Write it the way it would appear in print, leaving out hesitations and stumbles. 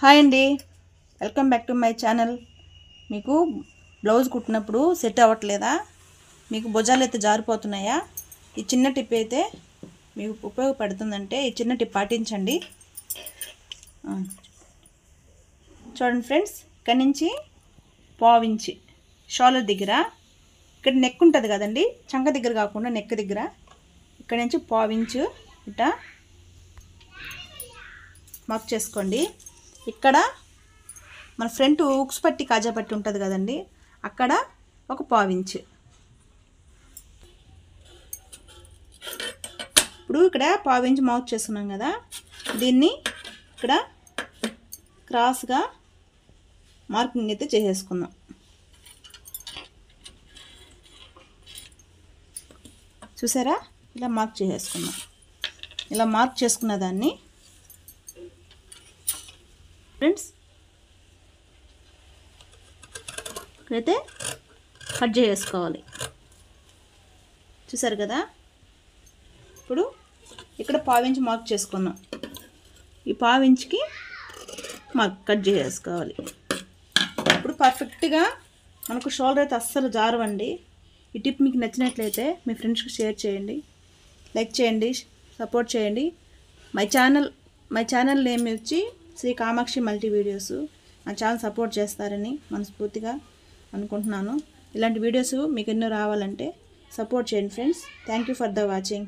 Hi అండి, welcome back to my channel. మీకు blouse కుట్టినప్పుడు set అవ్వట్లేదా? మీకు భుజాలు అయితే జారిపోతున్నాయా? ఈ చిన్న టిప్ అయితే మీకు ఉపయోగపడుతుందంటే ఈ చిన్న టిప్ పాటించండి. చూడండి ఫ్రెండ్స్, ఇక్కడ నుంచి పావించి షోల్డర్ దగ్గర, ఇక్కడ నెక్ ఉంటుంది కదండి, చంక దగ్గర కాకుండా నెక్ దగ్గర, ఇక్కడ నుంచి పావించు ఇట్లా మార్క్ చేసుకోండి. ఇక్కడ మన ఫ్రంట్ ఉక్స్ పట్టి కాజా పట్టి ఉంటుంది కదండి, అక్కడ ఒక పావించు. ఇప్పుడు ఇక్కడ పావించి మార్క్ చేసుకున్నాం కదా, దీన్ని ఇక్కడ క్రాస్గా మార్కింగ్ అయితే చేసేసుకుందాం. చూసారా, ఇలా మార్క్ చేసేసుకుందాం. ఇలా మార్క్ చేసుకున్న దాన్ని ఫ్రెండ్స్ ఇక్కడైతే కట్ చేసుకోవాలి. చూసారు కదా, ఇప్పుడు ఇక్కడ పావించి మార్క్ చేసుకుందాం. ఈ పావించికి మార్క్ కట్ చేసుకోవాలి. ఇప్పుడు పర్ఫెక్ట్గా మనకు షోల్డర్ అయితే అస్సలు జారవండి. ఈ టిప్ మీకు నచ్చినట్లయితే మీ ఫ్రెండ్స్కి షేర్ చేయండి, లైక్ చేయండి, సపోర్ట్ చేయండి. మై ఛానల్ నేమ్ వచ్చి శ్రీ కామాక్షి మల్టీ వీడియోస్. నా ఛానల్ సపోర్ట్ చేస్తారని మనస్ఫూర్తిగా అనుకుంటున్నాను. ఇలాంటి వీడియోస్ మీకు ఎన్నో రావాలంటే సపోర్ట్ చేయండి friends. Thank you for the watching.